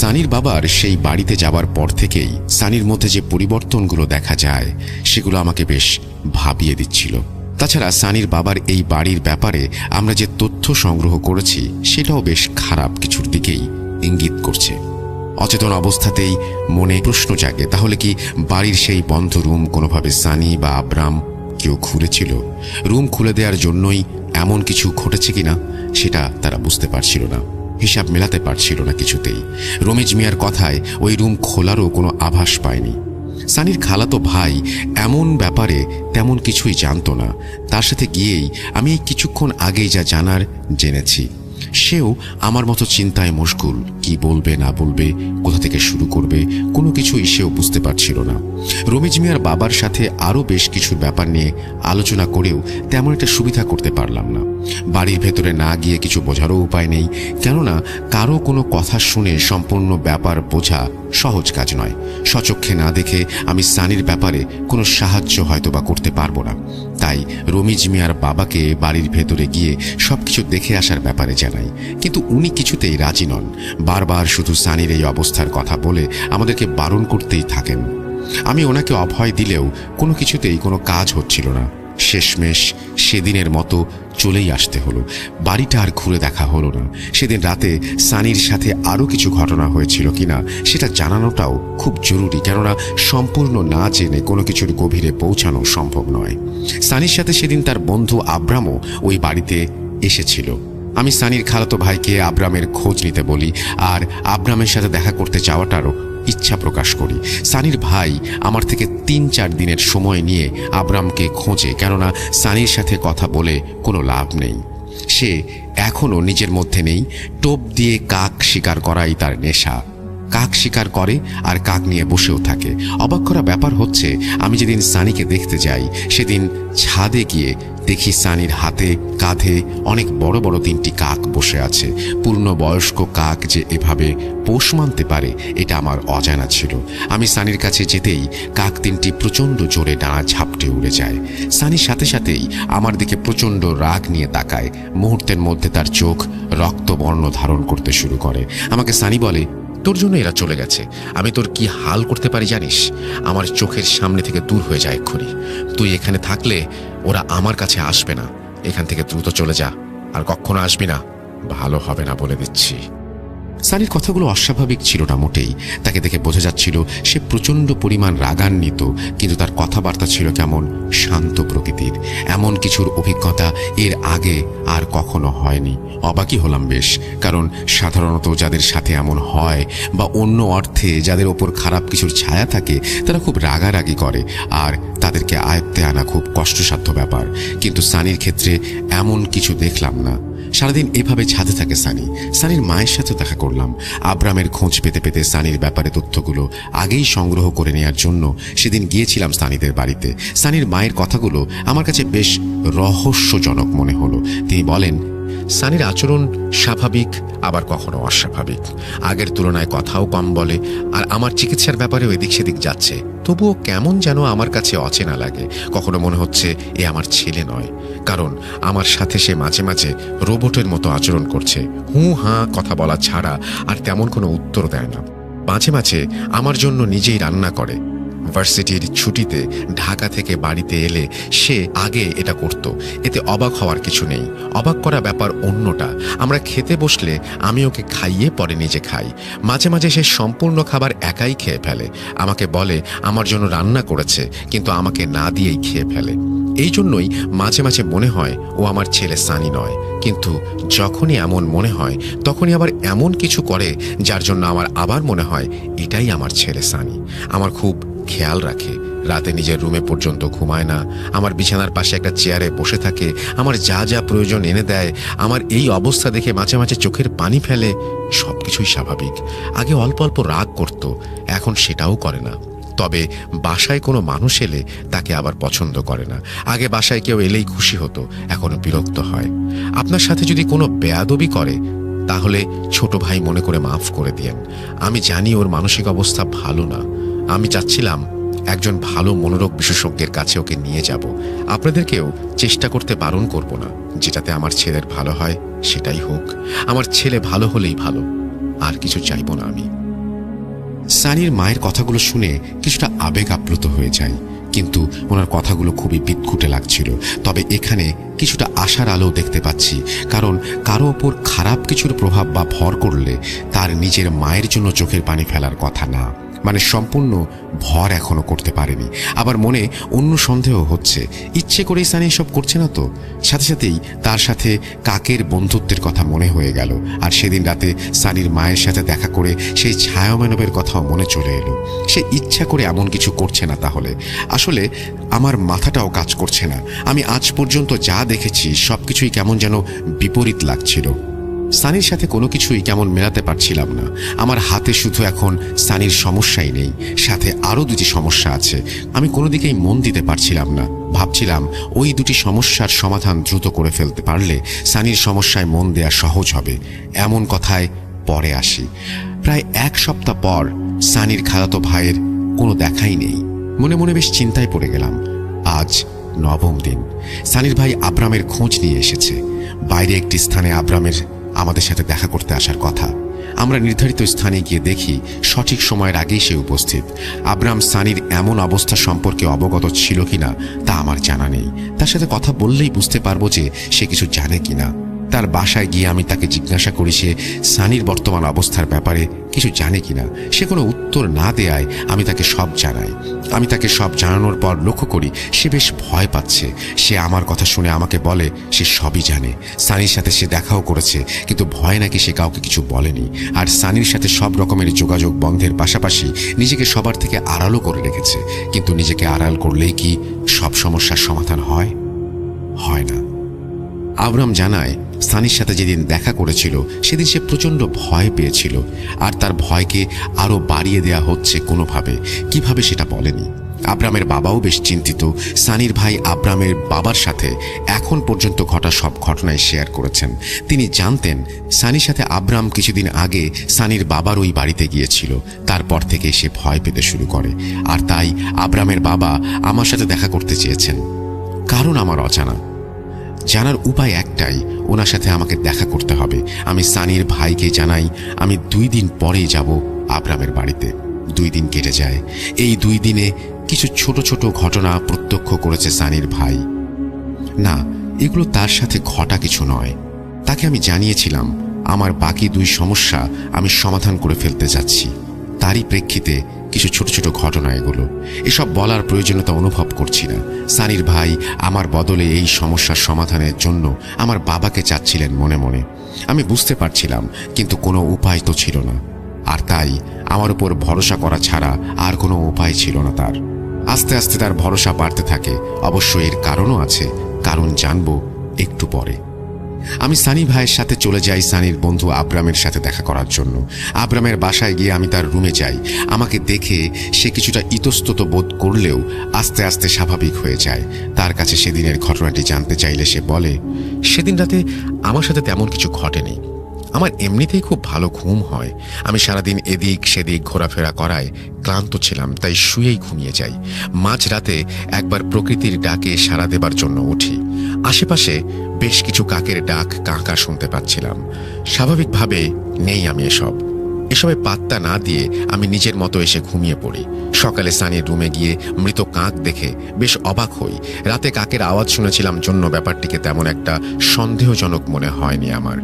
সানির বাবার সেই বাড়িতে যাবার পর থেকেই সানির মধ্যে যে পরিবর্তনগুলো দেখা যায় সেগুলো আমাকে বেশ ভাবিয়ে দিচ্ছিল। তাছাড়া সানির বাবার এই বাড়ির ব্যাপারে আমরা যে তথ্য সংগ্রহ করেছি সেটাও বেশ খারাপ কিছুর দিকেই ইঙ্গিত করছে। অচেতন অবস্থাতেই মনে প্রশ্ন জাগে, তাহলে কি বাড়ির সেই বন্ধ রুম কোনোভাবে সানি বা আব্রাম কেউ খুলেছিল? রুম খুলে দেওয়ার জন্যই এমন কিছু ঘটেছে কিনা সেটা তারা বুঝতে পারছিল না, হিসাব মেলাতে পারছিল না কিছুতেই। রমেশ মিয়ার কথায় ওই রুম খোলারও কোনো আভাস পায়নি। সানির খালাতো ভাই এমন ব্যাপারে তেমন কিছুই জানতো না। তার সাথে গিয়েই আমি এই কিছুক্ষণ আগেই যা জানার জেনেছি। সেও আমার মতো চিন্তায় মশগুল, কি বলবে না বলবে, কোথা থেকে শুরু করবে, কোনো কিছুই সেও বুঝতে পারছিল না। রমেশ মিয়ার বাবার সাথে আরও বেশ কিছু ব্যাপার নিয়ে আলোচনা করেও তেমন একটা সুবিধা করতে পারলাম না। বাড়ির ভেতরে না গিয়ে কিছু বোঝারও উপায় নেই, কেননা কারো কোনো কথা শুনে সম্পূর্ণ ব্যাপার বোঝা সহজ কাজ নয়। স্বচক্ষে না দেখে আমি সানির ব্যাপারে কোনো সাহায্য হয়তো বা করতে পারবো না। তাই রমেশ মিয়ার বাবাকে বাড়ির ভেতরে গিয়ে সবকিছু দেখে আসার ব্যাপারে জানাই, কিন্তু উনি কিছুতেই রাজি নন। বারবার শুধু সানির এই অবস্থার কথা বলে আমাদেরকে বারণ করতেই থাকেন। আমি ওনাকে অভয় দিলেও কোনো কিছুতেই কোনো কাজ হচ্ছিল না। শেষমেশ সেদিনের মতো চলেই আসতে হলো। বাড়িটা আর ঘুরে দেখা হলো না। সেদিন রাতে সানির সাথে আরও কিছু ঘটনা হয়েছিল কিনা সেটা জানানোটাও খুব জরুরি, কেননা সম্পূর্ণ না জেনে কোনো কিছুর গভীরে পৌঁছানো সম্ভব নয়। সানির সাথে সেদিন তার বন্ধু আব্রামও ওই বাড়িতে এসেছিল। আমি সানির খালাতো ভাইকে আব্রামের খোঁজ নিতে বলি, আর আব্রামের সাথে দেখা করতে চাওয়াটারও ইচ্ছা প্রকাশ করি। সানির ভাই আমার থেকে 3-4 দিনের সময় নিয়ে আব্রামকে খোঁজে, কেননা সানির সাথে কথা বলে কোনো লাভ নেই। সে এখনও নিজের মধ্যে নেই। টোপ দিয়ে কাক শিকার করাই তার নেশা। কাক শিকার করে আর কাক নিয়ে বসেও থাকে। অবাক করা ব্যাপার হচ্ছে, আমি যেদিন সানিকে দেখতে যাই সেদিন ছাদে গিয়ে দেখি সানির হাতে কাঁধে অনেক বড় বড় 3টি কাক বসে আছে। পূর্ণবয়স্ক কাক যে এভাবে পোষ মানতে পারে এটা আমার অজানা ছিল। আমি সানির কাছে যেতেই কাক 3টি প্রচণ্ড জোরে ডানা ঝাপটে উড়ে যায়। সানির সাথে সাথেই আমার দিকে প্রচণ্ড রাগ নিয়ে তাকায়। মুহূর্তের মধ্যে তার চোখ রক্তবর্ণ ধারণ করতে শুরু করে। আমাকে সানি বলে, তোর জন্য এরা চলে গেছে। আমি তোর কি হাল করতে পারি জানিস? আমার চোখের সামনে থেকে দূর হয়ে যায় এক্ষুনি। তুই এখানে থাকলে ওরা আমার কাছে আসবে না। এখান থেকে দ্রুত চলে যা, আর কখনো আসবি না। ভালো হবে না বলে দিচ্ছি। সানির কথাগুলো অস্বাভাবিক ছিল না মোটেই। তাকে দেখে বোঝা যাচ্ছিল সে প্রচণ্ড পরিমাণ রাগান্বিত, কিন্তু তার কথাবার্তা ছিল কেমন শান্ত প্রকৃতির। এমন কিছুর অভিজ্ঞতা এর আগে আর কখনো হয়নি। অবাকই হলাম বেশ, কারণ সাধারণত যাদের সাথে এমন হয় বা অন্য অর্থে যাদের ওপর খারাপ কিছুর ছায়া থাকে তারা খুব রাগারাগি করে, আর তাদেরকে আয়ত্তে আনা খুব কষ্টসাধ্য ব্যাপার। কিন্তু সানির ক্ষেত্রে এমন কিছু দেখলাম না। সারাদিন এভাবে ছাদে থাকে সানি। সানির মায়ের সাথে দেখা করলাম। আব্রামের খোঁজ পেতে পেতে সানির ব্যাপারে তথ্যগুলো আগেই সংগ্রহ করে নেওয়ার জন্য সেদিন গিয়েছিলাম সানিদের বাড়িতে। সানির মায়ের কথাগুলো আমার কাছে বেশ রহস্যজনক মনে হলো। তিনি বলেন, সানির আচরণ স্বাভাবিক, আবার কখনো অস্বাভাবিক। আগের তুলনায় কথাও কম বলে, আর আমার চিকিৎসার ব্যাপারেও এদিক সেদিক যাচ্ছে। তবুও কেমন যেন আমার কাছে অচেনা লাগে। কখনো মনে হচ্ছে এ আমার ছেলে নয়, কারণ আমার সাথে সে মাঝে মাঝে রোবটের মতো আচরণ করছে। হুঁ হাঁ কথা বলা ছাড়া আর তেমন কোনো উত্তর দেয় না। মাঝে মাঝে আমার জন্য নিজেই রান্না করে। ভার্সিটির ছুটিতে ঢাকা থেকে বাড়িতে এলে সে আগে এটা করত। এতে অবাক হওয়ার কিছু নেই। অবাক করা ব্যাপার অন্যটা। আমরা খেতে বসলে আমি ওকে খাইয়ে পরে নিজে খাই। মাঝে মাঝে সে সম্পূর্ণ খাবার একাই খেয়ে ফেলে। আমাকে বলে আমার জন্য রান্না করেছে, কিন্তু আমাকে না দিয়েই খেয়ে ফেলে। এই জন্যই মাঝে মাঝে মনে হয় ও আমার ছেলে সানি নয়। কিন্তু যখনই এমন মনে হয় তখনই আবার এমন কিছু করে যার জন্য আমার আবার মনে হয় এটাই আমার ছেলে সানি। আমার খুব খেয়াল রাখে। রাতে নিজের রুমে পর্যন্ত ঘুমায় না। আমার বিছানার পাশে একটা চেয়ারে বসে থাকে। আমার যা যা প্রয়োজন এনে দেয়। আমার এই অবস্থা দেখে মাঝে মাঝে চোখের পানি ফেলে। সবকিছুই স্বাভাবিক। আগে অল্প অল্প রাগ করত, এখন সেটাও করে না। তবে বাসায় কোনো মানুষ এলে তাকে আবার পছন্দ করে না। আগে বাসায় কেউ এলেই খুশি হতো, এখন বিরক্ত হয়। আপনার সাথে যদি কোনো বেয়াদবি করে তাহলে ছোট ভাই মনে করে মাফ করে দিয়েন। আমি জানি ওর মানসিক অবস্থা ভালো না। আমি চাচ্ছিলাম একজন ভালো মনোরোগ বিশেষজ্ঞের কাছে ওকে নিয়ে যাব। আপনাদেরকেও চেষ্টা করতে বারণ করব না। যেটাতে আমার ছেলের ভালো হয় সেটাই হোক। আমার ছেলে ভালো হলেই ভালো, আর কিছু চাইব না আমি। সানির মায়ের কথাগুলো শুনে কিছুটা আবেগ আপ্লুত হয়ে যায়, কিন্তু ওনার কথাগুলো খুবই বিদঘুটে লাগছিল। তবে এখানে কিছুটা আশার আলো দেখতে পাচ্ছি, কারণ কারো ওপর খারাপ কিছুর প্রভাব বা ভর করলে তার নিজের মায়ের জন্য চোখের পানি ফেলার কথা না, মানে সম্পূর্ণ ভর এখনো করতে পারেনি। আবার মনে অন্য সন্দেহ হচ্ছে, ইচ্ছে করেই সানি এসব করছে না তো? সাথে সাথেই তার সাথে কাকের বন্ধুত্বের কথা মনে হয়ে গেল, আর সেদিন রাতে সানির মায়ের সাথে দেখা করে সেই ছায়ামানবের কথাও মনে চলে এলো। সে ইচ্ছা করে এমন কিছু করছে না তাহলে? আসলে আমার মাথাটাও কাজ করছে না। আমি আজ পর্যন্ত যা দেখেছি সবকিছুই কেমন যেন বিপরীত লাগছিল। সানির সাথে কোনো কিছুই কেমন মেলাতে পারছিলাম না। আমার হাতে শুধু এখন সানির সমস্যাই নেই, সাথে আরও দুটি সমস্যা আছে। আমি কোনো দিকেই মন দিতে পারছিলাম না। ভাবছিলাম ওই দুটি সমস্যার সমাধান দ্রুত করে ফেলতে পারলে সানির সমস্যায় মন দেয়া সহজ হবে। এমন কথায় পরে আসি। প্রায় 1 সপ্তাহ পর সানির খালাতো ভাইয়ের কোনো দেখাই নেই। মনে মনে বেশ চিন্তায় পড়ে গেলাম। আজ 9ম দিন। সানির ভাই আব্রামের খোঁজ নিয়ে এসেছে। বাইরে একটি স্থানে আব্রামের আমাদের সাথে দেখা করতে আসার কথা। আমরা নির্ধারিত স্থানে গিয়ে দেখি সঠিক সময়ের আগেই সে উপস্থিত। আব্রাম সানির এমন অবস্থা সম্পর্কে অবগত ছিল কিনা তা আমার জানা নেই। তার সাথে কথা বললেই বুঝতে পারবো যে সে কিছু জানে কিনা। তার বাসায় গিয়ে আমি তাকে জিজ্ঞাসা করি সে সানির বর্তমান অবস্থার ব্যাপারে কিছু জানে কিনা। সে কোনো উত্তর না দেয়ায় আমি তাকে সব জানাই। আমি তাকে সব জানানোর পর লক্ষ্য করি সে বেশ ভয় পাচ্ছে। সে আমার কথা শুনে আমাকে বলে সে সবই জানে, সানির সাথে সে দেখাও করেছে, কিন্তু ভয় নাকি সে কাউকে কিছু বলেনি। আর সানির সাথে সব রকমের যোগাযোগ বন্ধের পাশাপাশি নিজেকে সবার থেকে আড়ালও করে রেখেছে। কিন্তু নিজেকে আড়াল করলেই কি সব সমস্যার সমাধান হয়? হয় না। আব্রাম জানায় সানির সাথে যেদিন দেখা করেছিল সেদিন সে প্রচণ্ড ভয় পেয়েছিল, আর তার ভয়কে আরও বাড়িয়ে দেয়া হচ্ছে কোনোভাবে। কিভাবে সেটা বলেনি। আব্রামের বাবাও বেশ চিন্তিত। সানির ভাই আব্রামের বাবার সাথে এখন পর্যন্ত ঘটা সব ঘটনায় শেয়ার করেছেন। তিনি জানতেন সানির সাথে আব্রাম কিছুদিন আগে সানির বাবার ওই বাড়িতে গিয়েছিল। তারপর থেকে সে ভয় পেতে শুরু করে, আর তাই আব্রামের বাবা আমার সাথে দেখা করতে চেয়েছেন। কারণ আমার অজানা। জানার উপায় একটাই, ওনার সাথে আমাকে দেখা করতে হবে। আমি সানির ভাইকে জানাই আমি 2 দিন পরেই যাব আব্রামের বাড়িতে। 2 দিন কেটে যায়। এই 2 দিনে কিছু ছোট ছোট ঘটনা প্রত্যক্ষ করেছে সানির ভাই। না, এগুলো তার সাথে ঘটা কিছু নয়। তাকে আমি জানিয়েছিলাম আমার বাকি 2 সমস্যা আমি সমাধান করে ফেলতে যাচ্ছি। তারই প্রেক্ষিতে কিছু ছোট ছোট ঘটনা এগুলো। এসব বলার প্রয়োজনীয়তা অনুভব করছি না। সানির ভাই আমার বদলে এই সমস্যার সমাধানের জন্য আমার বাবাকে চাচ্ছিলেন মনে মনে। আমি বুঝতে পারছিলাম, কিন্তু কোনো উপায় তো ছিল না। আর তাই আমার উপর ভরসা করা ছাড়া আর কোনো উপায় ছিল না তার। আস্তে আস্তে তার ভরসা বাড়তে থাকে। অবশ্য এর কারণও আছে, কারণ জানবো একটু পরে। আমি সানি ভাইয়ের সাথে চলে যাই সানির বন্ধু আব্রামের সাথে দেখা করার জন্য। আব্রামের বাসায় গিয়ে আমি তার রুমে যাই। আমাকে দেখে সে কিছুটা ইতস্তত বোধ করলেও আস্তে আস্তে স্বাভাবিক হয়ে যায়। তার কাছে সেদিনের ঘটনাটি জানতে চাইলে সে বলে, সেদিন রাতে আমার সাথে তেমন কিছু ঘটেনি। আমার এমনিতেই খুব ভালো ঘুম হয়। আমি সারাদিন এদিক সেদিক ঘোরাফেরা করায় ক্লান্ত ছিলাম, তাই শুয়েই ঘুমিয়ে যাই। মাঝরাতে একবার প্রকৃতির ডাকে সাড়া দেবার জন্য উঠি। আশেপাশে বেশ কিছু কাকের ডাক কাঁকা শুনতে পাচ্ছিলাম। স্বাভাবিকভাবে নেই আমি এসবে পাত্তা না দিয়ে আমি নিজের মতো এসে ঘুমিয়ে পড়ি। সকালে সানির রুমে গিয়ে মৃত কাক দেখে বেশ অবাক হই। রাতে কাকের আওয়াজ শুনেছিলাম জন্য ব্যাপারটিকে তেমন একটা সন্দেহজনক মনে হয়নি আমার।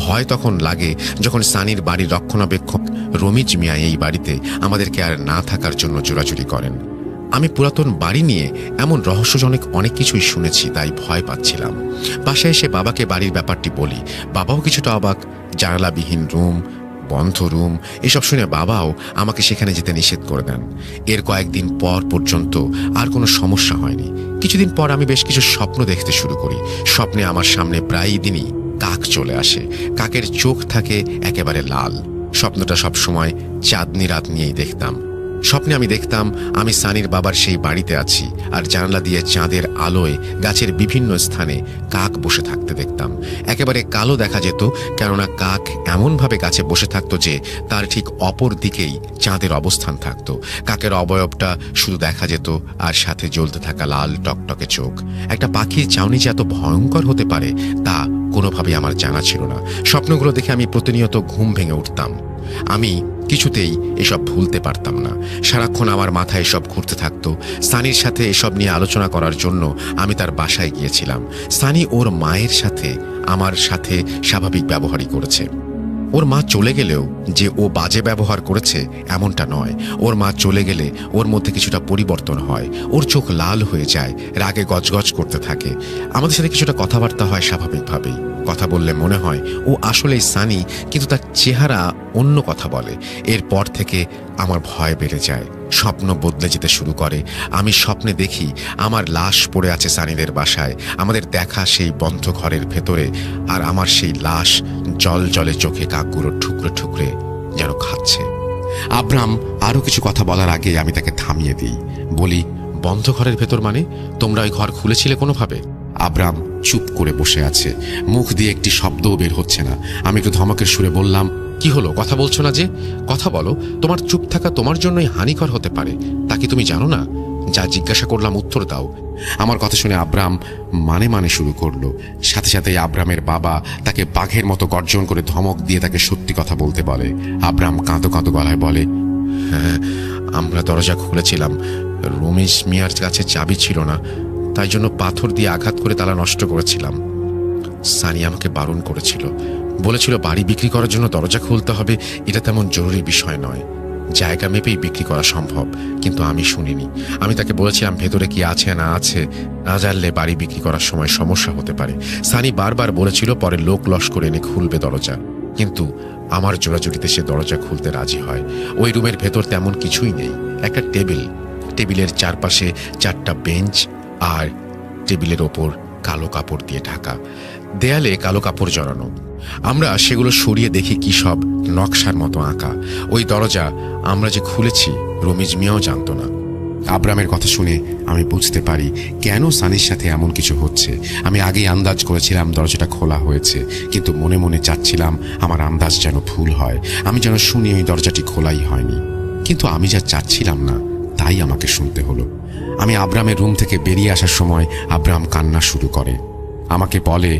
ভয় তখন লাগে যখন সানির বাড়ির রক্ষণাবেক্ষক রমিজ মিয়া এই বাড়িতে আমাদেরকে আর না থাকার জন্য জোরাজুরি করেন। আমি পুরাতন বাড়ি নিয়ে এমন রহস্যজনক অনেক কিছুই শুনেছি, তাই ভয় পাচ্ছিলাম। বাসায় এসে বাবাকে বাড়ির ব্যাপারটি বলি। বাবাও কিছুটা অবাক। জানালাবিহীন রুম, বন্ধ রুম, এসব শুনে বাবাও আমাকে সেখানে যেতে নিষেধ করে দেন। এর কয়েকদিন পর পর্যন্ত আর কোনো সমস্যা হয়নি। কিছুদিন পর আমি বেশ কিছু স্বপ্ন দেখতে শুরু করি। স্বপ্নে আমার সামনে প্রায় দিনই কাক চলে আসে। কাকের চোখ থাকে একেবারে লাল। স্বপ্নটা সবসময় চাঁদনি রাত নিয়েই দেখতাম। স্বপ্নে আমি দেখতাম আমি সানির বাবার সেই বাড়িতে আছি, আর জানালা দিয়ে চাঁদের আলোয় গাছের বিভিন্ন স্থানে কাক বসে থাকতে দেখতাম। একেবারে কালো দেখা যেত, কেননা কাক এমনভাবে গাছে বসে থাকতো যে তার ঠিক অপর দিকেই চাঁদের অবস্থান থাকতো। কাকের অবয়বটা শুধু দেখা যেত, আর সাথে জ্বলতে থাকা লাল টকটকে চোখ। একটা পাখির চাউনি যে এত ভয়ঙ্কর হতে পারে তা কোনো কোনোভাবেই আমার জানা ছিল না। স্বপ্নগুলো দেখে আমি প্রতিনিয়ত ঘুম ভেঙে উঠতাম। আমি কিছুতেই এসব ভুলতে পারতাম না। সারাক্ষণ আমার মাথায় এসব ঘুরতে থাকতো। সানির সাথে এসব নিয়ে আলোচনা করার জন্য আমি তার বাসায় গিয়েছিলাম। সানি ওর মায়ের সাথে আমার সাথে স্বাভাবিক ব্যবহারই করেছে। ওর মা চলে গেলেও যে ও বাজে ব্যবহার করেছে এমনটা নয়। ওর মা চলে গেলে ওর মধ্যে কিছুটা পরিবর্তন হয়। ওর চোখ লাল হয়ে যায়, রাগে গজগজ করতে থাকে। আমাদের সাথে কিছুটা কথাবার্তা হয় স্বাভাবিকভাবেই। কথা বললে মনে হয় ও আসলেই সানি, কিন্তু তার চেহারা অন্য কথা বলে। এরপর থেকে আমার ভয় বেড়ে যায়। স্বপ্ন বদলে যেতে শুরু করে। আমি স্বপ্নে দেখি আমার লাশ পড়ে আছে সানিদের বাসায়, আমাদের দেখা সেই বন্ধ ঘরের ভেতরে, আর আমার সেই লাশ জল জলে চোখে কাকগুলো ঠুকরে ঠুকরে যেন খাচ্ছে। আব্রাম আরও কিছু কথা বলার আগে আমি তাকে থামিয়ে দিই। বলি, বন্ধ ঘরের ভেতর মানে? তোমরা ওই ঘর খুলেছিলে কোনোভাবে? আব্রাম চুপ করে বসে আছে, মুখ দিয়ে একটি শব্দও বের হচ্ছে না। আমি একটু ধমকের সুরে বললাম, কি হলো, কথা বলছো না যে? কথা বলো। তোমার চুপ থাকা তোমার জন্যই হানিকর হতে পারে, তা কি তুমি জানো না? যা জিজ্ঞাসা করলাম উত্তর দাও। আমার কথা শুনে আব্রাম মানে শুরু করলো। সাথে সাথে আব্রামের বাবা তাকে বাঘের মতো গর্জন করে ধমক দিয়ে তাকে সত্যি কথা বলতে বলে। আব্রাম কাঁদো কাঁদো গলায় বলে, হ্যাঁ, আমরা দরজা খুলেছিলাম। রমেশ মিয়ার কাছে চাবি ছিল না, তাই জন্য পাথর দিয়ে আঘাত করে তালা নষ্ট করেছিলাম। সানি আমাকে বারণ করেছিল, বলেছিল বাড়ি বিক্রি করার জন্য দরজা খুলতে হবে, এটা তেমন জরুরি বিষয় নয়, জায়গা মেপেই বিক্রি করা সম্ভব। কিন্তু আমি শুনিনি। আমি তাকে বলেছিলাম ভেতরে কি আছে না আছে না জানলে বাড়ি বিক্রি করার সময় সমস্যা হতে পারে। সানি বারবার বলেছিল পরে লোক লস্কর এনে খুলবে দরজা, কিন্তু আমার জোড়াজুড়িতে সে দরজা খুলতে রাজি হয়। ওই রুমের ভেতর তেমন কিছুই নেই। একটা টেবিলের চারপাশে 4টা বেঞ্চ, আর টেবিলের ওপর কালো কাপড় দিয়ে ঢাকা, দেয়ালে কালো কাপড় জড়ানো। আমরা সেগুলো সরিয়ে দেখি কি সব নকশার মতো আঁকা। ওই দরজা আমরা যে খুলেছি রমিজ মিয়াও জানতো না। আব্রামের কথা শুনে আমি বুঝতে পারি কেন সানির সাথে এমন কিছু হচ্ছে। আমি আগেই আন্দাজ করেছিলাম দরজাটা খোলা হয়েছে, কিন্তু মনে মনে চাচ্ছিলাম আমার আন্দাজ যেন ভুল হয়। আমি যেন শুনি ওই দরজাটি খোলাই হয়নি, কিন্তু আমি যা চাচ্ছিলাম না তাই আমাকে শুনতে হলো। আমি আব্রামের রুম থেকে বেরিয়ে আসার সময় আব্রাম কান্না শুরু করে। আমাকে বলে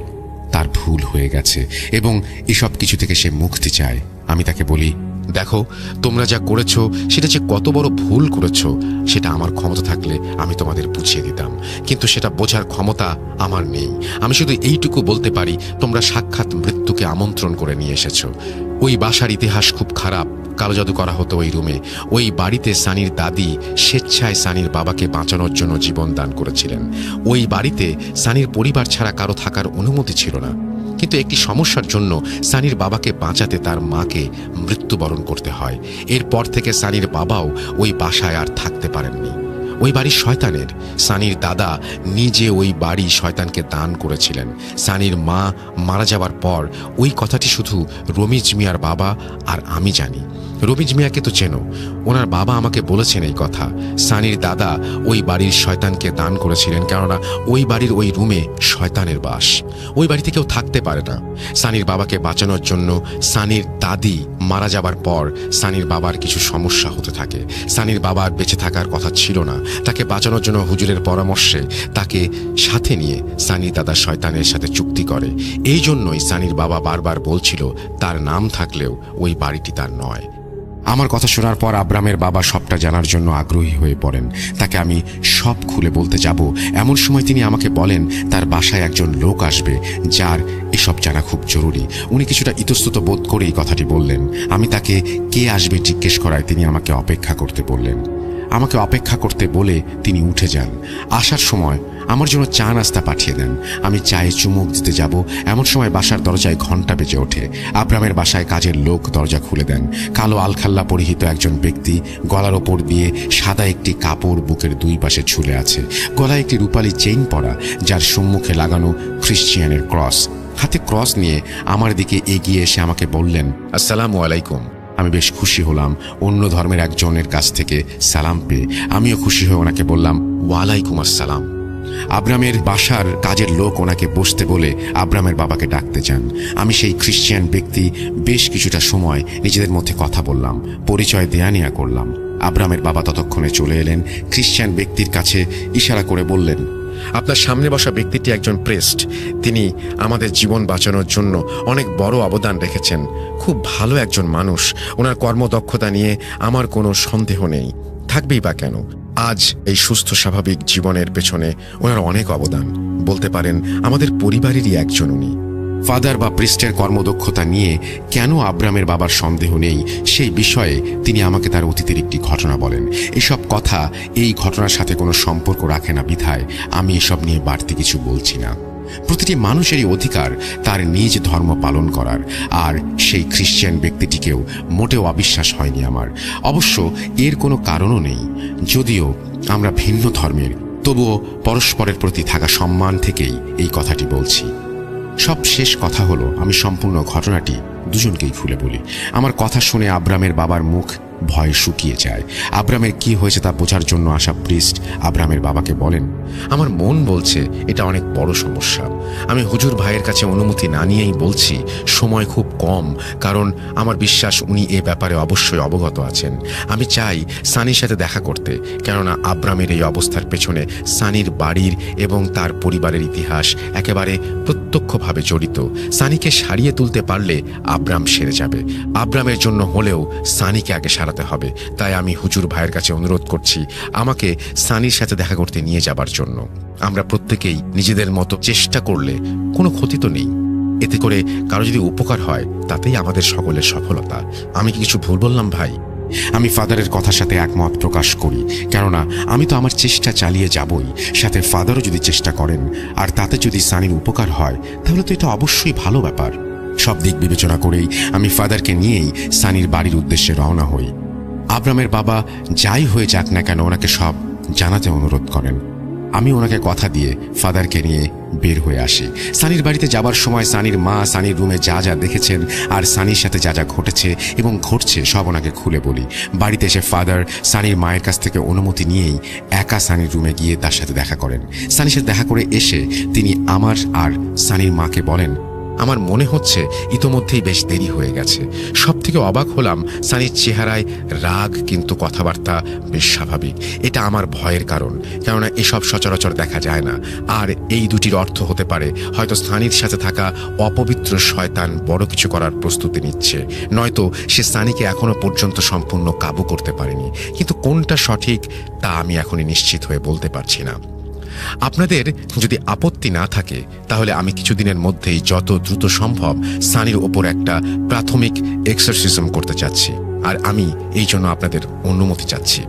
তার ভুল হয়ে গেছে এবং এসব কিছু থেকে সে মুক্তি চায়। আমি তাকে বলি, দেখো, তোমরা যা করেছো সেটা যে কত বড় ভুল করেছো সেটা আমার ক্ষমতা থাকলে আমি তোমাদের বুঝিয়ে দিতাম, কিন্তু সেটা বোঝার ক্ষমতা আমার নেই। আমি শুধু এইটুকু বলতে পারি, তোমরা সাক্ষাৎ মৃত্যুকে আমন্ত্রণ করে নিয়ে এসেছো। ওই বাসার ইতিহাস খুব খারাপ। কালো জাদু করা হতো ওই রুমে। ওই বাড়িতে সানির দাদি স্বেচ্ছায় সানির বাবাকে বাঁচানোর জন্য জীবন দান করেছিলেন। ওই বাড়িতে সানির পরিবার ছাড়া কারো থাকার অনুমতি ছিল না, কিন্তু একটি সমস্যার জন্য সানির বাবাকে বাঁচাতে তার মাকে মৃত্যুবরণ করতে হয়। এরপর থেকে সানির বাবাও ওই বাসায় আর থাকতে পারেননি। ওই বাড়ি শয়তানের। সানির দাদা নিজে ওই বাড়ি শয়তানকে দান করেছিলেন। সানির মা মারা যাওয়ার পর ওই কথাটি শুধু রমিজ মিয়ার বাবা আর আমি জানি। রমিজ মিয়াকে তো চেনো, ওনার বাবা আমাকে বলেছেন এই কথা। সানির দাদা ওই বাড়ির শয়তানকে দান করেছিলেন, কেননা ওই বাড়ির ওই রুমে শয়তানের বাস। ওই বাড়িতে কেউ থাকতে পারে না। সানির বাবাকে বাঁচানোর জন্য সানির দাদি মারা যাবার পর সানির বাবার কিছু সমস্যা হতে থাকে। সানির বাবার বেঁচে থাকার কথা ছিল না। তাকে বাঁচানোর জন্য হুজুরের পরামর্শে তাকে সাথে নিয়ে সানির দাদা শয়তানের সাথে চুক্তি করে। এই জন্যই সানির বাবা বারবার বলছিল তার নাম থাকলেও ওই বাড়িটি তার নয়। আমার কথা শোনার পর আব্রামের বাবা সবটা জানার জন্য আগ্রহী হয়ে পড়েন। তাকে আমি সব খুলে বলতে যাব, এমন সময় তিনি আমাকে বলেন তার বাসায় একজন লোক আসবে যার এসব জানা খুব জরুরি। উনি কিছুটা ইতস্তত বোধ করেই কথাটি বললেন। আমি তাকে কে আসবে জিজ্ঞেস করায় তিনি আমাকে অপেক্ষা করতে বললেন। আমাকে অপেক্ষা করতে বলে তিনি উঠে যান। আসার সময় আমার জন্য চা নাস্তা পাঠিয়ে দেন। আমি চায়ে চুমুক দিতে যাব, এমন সময় বাসার দরজায় ঘণ্টা বেজে ওঠে। আব্রামের বাসায় কাজের লোক দরজা খুলে দেন। কালো আলখাল্লা পরিহিত একজন ব্যক্তি, গলার ওপর দিয়ে সাদা একটি কাপড় বুকের দুই পাশে ঝুলে আছে। গলায় একটি রূপালী চেইন পরা, যার সম্মুখে লাগানো খ্রিশ্চিয়ানের ক্রস। হাতে ক্রস নিয়ে আমার দিকে এগিয়ে এসে আমাকে বললেন, আসসালামু আলাইকুম। আমি বেশ খুশি হলাম অন্য ধর্মের একজনের কাছ থেকে সালাম পেয়ে। আমিও খুশি হয়ে ওনাকে বললাম, ওয়ালাইকুম আসসালাম। আব্রামের বাসার কাজের লোক ওনাকে বসতে বলে আব্রামের বাবাকে ডাকতে যান। আমি সেই খ্রিশ্চিয়ান ব্যক্তি বেশ কিছুটা সময় নিজেদের মধ্যে কথা বললাম, পরিচয় দেয়া নেয়া করলাম। আব্রামের বাবা ততক্ষণে চলে এলেন। খ্রিশ্চিয়ান ব্যক্তির কাছে ইশারা করে বললেন, আপনার সামনে বসা ব্যক্তিটি একজন প্রেস্ট। তিনি আমাদের জীবন বাঁচানোর জন্য অনেক বড় অবদান রেখেছেন। খুব ভালো একজন মানুষ। ওনার কর্মদক্ষতা নিয়ে আমার কোনো সন্দেহ নেই, থাকবেই বা কেন। আজ এই সুস্থ স্বাভাবিক জীবনের পেছনে ওনার অনেক অবদান। বলতে পারেন আমাদের পরিবারেরই একজন উনি। ফাদার বা প্রিস্টের কর্মদক্ষতা নিয়ে কেন আব্রামের বাবার সন্দেহ নেই সেই বিষয়ে তিনি আমাকে তার অতীতের একটি ঘটনা বলেন। এসব কথা এই ঘটনার সাথে কোনো সম্পর্ক রাখে না বিধায় আমি এসব নিয়ে বাড়তি কিছু বলছি না। প্রতিটি মানুষেরই অধিকার তার নিজ ধর্ম পালন করার, আর সেই খ্রিশ্চান ব্যক্তিটিকেও মোটেও অবিশ্বাস হয়নি আমার। অবশ্য এর কোনো কারণও নেই। যদিও আমরা ভিন্ন ধর্মের, তবুও পরস্পরের প্রতি থাকা সম্মান থেকেই এই কথাটি বলছি। সব শেষ কথা হলো, আমি সম্পূর্ণ ঘটনাটি দুজনকেই খুলে বলি। আমার কথা শুনে আব্রামের বাবার মুখ ভয়ে শুকিয়ে যায়। আব্রামের কি হয়েছে তা বোঝার জন্য আসা প্রিস্ট আব্রামের বাবাকে বলেন, আমার মন বলছে এটা অনেক বড় সমস্যা। আমি হুজুর ভাইয়ের কাছে অনুমতি না নিয়েই বলছি। সময় খুব কম, কারণ আমার বিশ্বাস উনি এ ব্যাপারে অবশ্যই অবগত আছেন। আমি চাই সানির সাথে দেখা করতে, কেননা আব্রামের এই অবস্থার পেছনে সানির বাড়ির এবং তার পরিবারের ইতিহাস একেবারে প্রত্যক্ষভাবে জড়িত। সানিকে সারিয়ে তুলতে পারলে আব্রাম সেরে যাবে। আব্রামের জন্য হলেও সানিকে আগে সারাতে হবে। তাই আমি হুজুর ভাইয়ের কাছে অনুরোধ করছি আমাকে সানির সাথে দেখা করতে নিয়ে যাবার জন্য। আমরা প্রত্যেকেই নিজেদের মতো চেষ্টা করলে কোনো ক্ষতি তো নেই। এতে করে কারো যদি উপকার হয় তাতেই আমাদের সকলের সফলতা। আমি কি কিছু ভুল বললাম ভাই? আমি ফাদারের কথার সাথে একমত প্রকাশ করি, কেননা আমি তো আমার চেষ্টা চালিয়ে যাবই, সাথে ফাদারও যদি চেষ্টা করেন আর তাতে যদি সানির উপকার হয় তাহলে তো এটা অবশ্যই ভালো ব্যাপার। সব দিক বিবেচনা করেই আমি ফাদারকে নিয়েই সানির বাড়ির উদ্দেশ্যে রওনা হই। আব্রামের বাবা যাই হয়ে যাক না কেন ওনাকে সব জানাতে অনুরোধ করেন। আমি ওনাকে কথা দিয়ে ফাদারকে নিয়ে বের হয়ে আসি। সানির বাড়িতে যাবার সময় সানির মা সানির রুমে যা যা দেখেছেন আর সানির সাথে যা যা ঘটেছে এবং ঘটছে সব ওনাকে খুলে বলি। বাড়িতে এসে ফাদার সানির মায়ের কাছ থেকে অনুমতি নিয়েই একা সানির রুমে গিয়ে তার সাথে দেখা করেন। সানির সাথে দেখা করে এসে তিনি আমার আর সানির মাকে বলেন, আমার মনে হচ্ছে ইতোমধ্যেই বেশ দেরি হয়ে গেছে। সব থেকে অবাক হলাম সানির চেহারায় রাগ, কিন্তু কথাবার্তা বেশ স্বাভাবিক। এটা আমার ভয়ের কারণ, কেননা এসব সচরাচর দেখা যায় না। আর এই দুটির অর্থ হতে পারে হয়তো সানির সাথে থাকা অপবিত্র শয়তান বড় কিছু করার প্রস্তুতি নিচ্ছে, নয়তো সে সানিকে এখনো পর্যন্ত সম্পূর্ণ কাবু করতে পারেনি। কিন্তু কোনটা সঠিক তা আমি এখনই নিশ্চিত হয়ে বলতে পারছি না। আপনাদের যদি আপত্তি না থাকে তাহলে আমি কিছুদিনের মধ্যেই যত দ্রুত সম্ভব সানির ওপর একটা প্রাথমিক এক্সারসিজম করতে চাচ্ছি, আর আমি এই জন্য আপনাদের অনুমতি চাচ্ছি।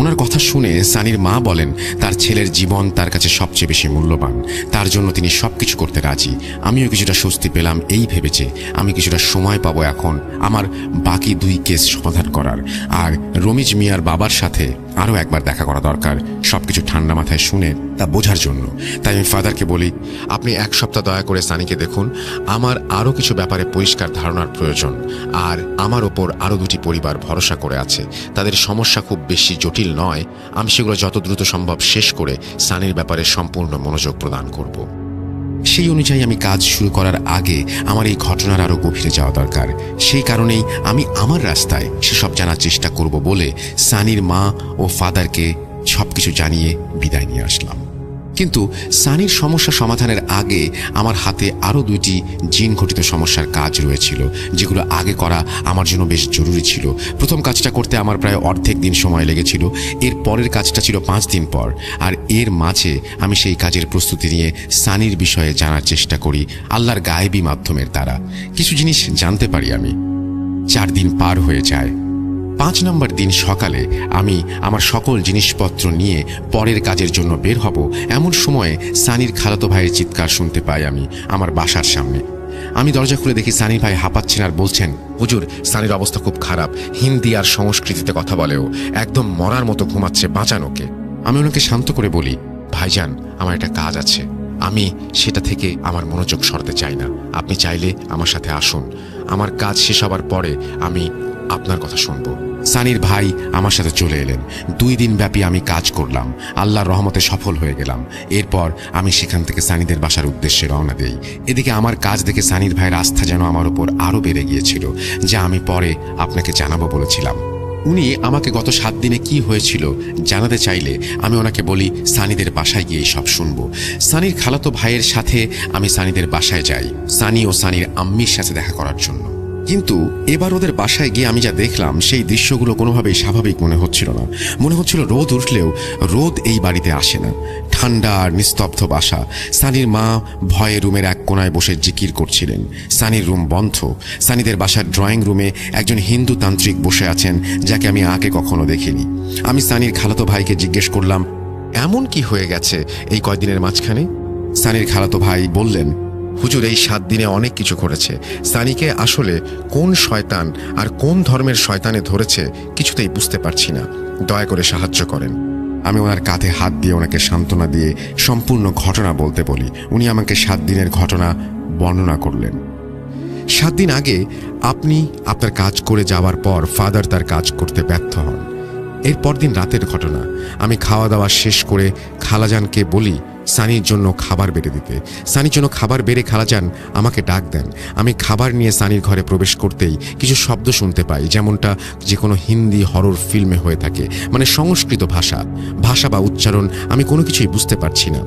ওনার কথা শুনে সানির মা বলেন তার ছেলের জীবন তার কাছে সবচেয়ে বেশি মূল্যবান, তার জন্য তিনি সবকিছু করতে রাজি। আমিও কিছুটা স্বস্তি পেলাম এই ভেবেছে আমি কিছুটা সময় পাবো এখন আমার বাকি 2 কেস সমাধান করার, আর রমিজ মিয়ার বাবার সাথে আরও একবার দেখা করা দরকার সবকিছু ঠান্ডা মাথায় শুনে তা বোঝার জন্য। তাই আমি ফাদারকে বলি, আপনি 1 সপ্তাহ দয়া করে সানিকে দেখুন। আমার আরও কিছু ব্যাপারে পরিষ্কার ধারণার প্রয়োজন, আর আমার ওপর আরও 2টি পরিবার ভরসা করে আছে। তাদের সমস্যা খুব বেশি জটিল নয়। আমি সেগুলো যত দ্রুত সম্ভব শেষ করে সানির ব্যাপারে সম্পূর্ণ মনোযোগ প্রদান করব। সেই অনুযায়ী আমি কাজ শুরু করার আগে আমার এই ঘটনার আরও গভীরে যাওয়া দরকার। সেই কারণেই আমি আমার রাস্তায় সেসব জানার চেষ্টা করব বলে সানির মা ও ফাদারকে সবকিছু জানিয়ে বিদায় নিয়ে আসলাম। কিন্তু সানির সমস্যা সমাধানের আগে আমার হাতে আরও 2টি জিন ঘটিত সমস্যার কাজ রয়েছিল, যেগুলো আগে করা আমার জন্য বেশ জরুরি ছিল। প্রথম কাজটা করতে আমার প্রায় অর্ধেক দিন সময় লেগেছিল। এর পরের কাজটা ছিল 5 দিন পর, আর এর মাঝে আমি সেই কাজের প্রস্তুতি নিয়ে সানির বিষয়ে জানার চেষ্টা করি আল্লাহর গায়েবী মাধ্যমের দ্বারা। কিছু জিনিস জানতে পারি আমি। 4 দিন পার হয়ে যায়। 5 নম্বর দিন সকালে আমি আমার সকল জিনিসপত্র নিয়ে পরের কাজের জন্য বের হব, এমন সময়ে সানির খালাতো ভাইয়ের চিৎকার শুনতে পাই আমি আমার বাসার সামনে। আমি দরজা খুলে দেখি সানির ভাই হাঁপাচ্ছেন আর বলছেন, হুজুর, সানির অবস্থা খুব খারাপ। হিন্দি আর সংস্কৃতিতে কথা বলেও, একদম মরার মতো ঘুমাচ্ছে, বাঁচানোকে। আমি ওনাকে শান্ত করে বলি, ভাইজান, আমার একটা কাজ আছে, আমি সেটা থেকে আমার মনোযোগ সরাতে চাই না। আপনি চাইলে আমার সাথে আসুন। আমার কাজ শেষ হবার পরে আমি আপনার কথা শুনবো। সানির ভাই আমার সাথে চলে এলেন। 2 দিন ব্যাপী আমি কাজ করলাম, আল্লাহর রহমতে সফল হয়ে গেলাম। এরপর আমি সেখান থেকে সানিদের বাসার উদ্দেশ্যে রওনা দেই। এদিকে আমার কাজ দেখে সানির ভাইয়ের আস্থা যেন আমার উপর আরও বেড়ে গিয়েছিল, যা আমি পরে আপনাকে জানাবো বলেছিলাম। উনি আমাকে গত 7 দিনে কি হয়েছিল জানাতে চাইলে আমি ওনাকে বলি সানিদের বাসায় গিয়ে সব শুনবো। সানির খালাতো ভাইয়ের সাথে আমি সানিদের বাসায় যাই সানি ও সানির আম্মির সাথে দেখা করার জন্য। কিন্তু এবার ওদের বাসায় গিয়ে আমি যা দেখলাম সেই দৃশ্যগুলো কোনোভাবেই স্বাভাবিক মনে হচ্ছিল না। মনে হচ্ছিল রোদ উঠলেও রোদ এই বাড়িতে আসে না। ঠান্ডা আর নিস্তব্ধ বাসা। সানির মা ভয়ে রুমের এক কোনায় বসে জিকির করছিলেন। সানির রুম বন্ধ। সানিদের বাসার ড্রয়িং রুমে একজন হিন্দু তান্ত্রিক বসে আছেন যাকে আমি আগে কখনো দেখিনি। আমি সানির খালাতো ভাইকে জিজ্ঞেস করলাম, এমন কি হয়ে গেছে এই কয়দিনের মাঝখানে? সানির খালাতো ভাই বললেন, হুজুর, এই 7 দিনে অনেক কিছু করেছে। সানিকে আসলে কোন শয়তান আর কোন ধর্মের শয়তানে ধরেছে কিছুতেই বুঝতে পারছি না। দয়া করে সাহায্য করেন। আমি ওনার কাঁধে হাত দিয়ে ওনাকে সান্ত্বনা দিয়ে সম্পূর্ণ ঘটনা বলতে বলি। উনি আমাকে 7 দিনের ঘটনা বর্ণনা করলেন। 7 দিন আগে আপনি আপনার কাজ করে যাওয়ার পর ফাদার তার কাজ করতে ব্যর্থ হন। এর পরদিন রাতের ঘটনা। আমি খাওয়া দাওয়া শেষ করে খালাজানকে বলি সানির জন্য খাবার বেড়ে দিতে। সানির জন্য খাবার বেড়ে খালাজান আমাকে ডাক দেন। আমি খাবার নিয়ে সানির ঘরে প্রবেশ করতেই কিছু শব্দ শুনতে পাই, যেমনটা যে কোনো হিন্দি হরর ফিল্মে হয়ে থাকে, মানে সংস্কৃত ভাষা বা উচ্চারণ আমি কোনো কিছুই বুঝতে পারছি না।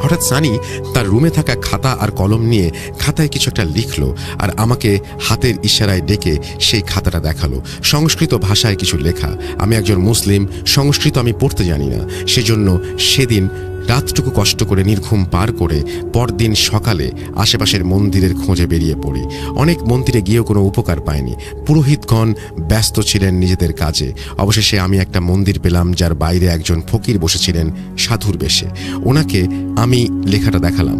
হঠাৎ সানি তার রুমে থাকা খাতা আর কলম নিয়ে খাতায় কিছু একটা লিখলো আর আমাকে হাতের ইশারায় ডেকে সেই খাতাটা দেখালো। সংস্কৃত ভাষায় কিছু লেখা। আমি একজন মুসলিম, সংস্কৃত আমি পড়তে জানি না। সেজন্য সেদিন রাতটুকু কষ্ট করে নির্ঘুম পার করে পরদিন সকালে আশেপাশের মন্দিরের খোঁজে বেরিয়ে পড়ি। অনেক মন্দিরে গিয়েও কোনো উপকার পায়নি। পুরোহিতগণ ব্যস্ত ছিলেন নিজেদের কাজে। অবশেষে আমি একটা মন্দির পেলাম যার বাইরে একজন ফকির বসেছিলেন সাধুর বেশে। ওনাকে আমি লেখাটা দেখালাম।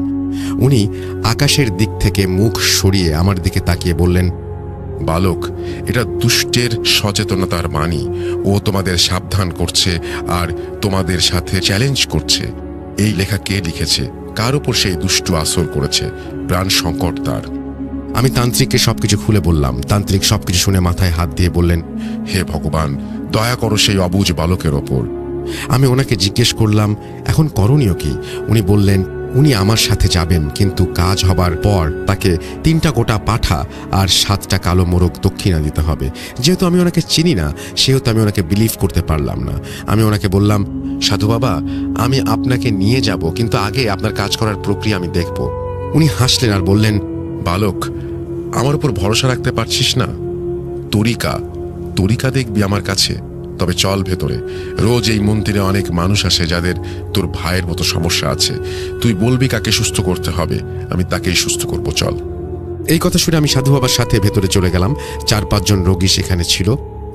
উনি আকাশের দিক থেকে মুখ সরিয়ে আমার দিকে তাকিয়ে বললেন, বালক, এটা দুষ্টের সচেতনতার বাণী। ও তোমাদের সাবধান করছে আর তোমাদের সাথে চ্যালেঞ্জ করছে। এই লেখা কে লিখেছে, কার উপর সেই দুষ্টু আসর করেছে, প্রাণ সংকট তার। আমি তান্ত্রিককে সবকিছু খুলে বললাম। তান্ত্রিক সবকিছু শুনে মাথায় হাত দিয়ে বললেন, হে ভগবান, দয়া করো সেই অবুঝ বালকের ওপর। আমি ওনাকে জিজ্ঞেস করলাম, এখন করণীয় কি? উনি বললেন, উনি আমার সাথে যাবেন, কিন্তু কাজ হবার পর তাকে 3টা গোটা পাঠা আর 7টা কালো মোরগ দক্ষিণা দিতে হবে। যেহেতু আমি ওনাকে চিনি না, সেহেতু আমি ওনাকে বিলিভ করতে পারলাম না। আমি ওনাকে বললাম, সাধু বাবা, আমি আপনাকে নিয়ে যাব, কিন্তু আগে আপনার কাজ করার প্রক্রিয়া আমি দেখব। উনি হাসলেন আর বললেন, বালক, আমার উপর ভরসা রাখতে পারছিস না? তরিকা দেখবি আমার কাছে? তবে চল ভেতরে। রোজ এই মন্দিরে অনেক মানুষ আসে যাদের তোর ভাইয়ের মতো সমস্যা আছে। তুই বলবি কাকে সুস্থ করতে হবে, আমি তাকেই সুস্থ করব, চল। এই কথা শুনে আমি সাধু বাবার সাথে ভেতরে চলে গেলাম। 4-5 জন রোগী সেখানে ছিল।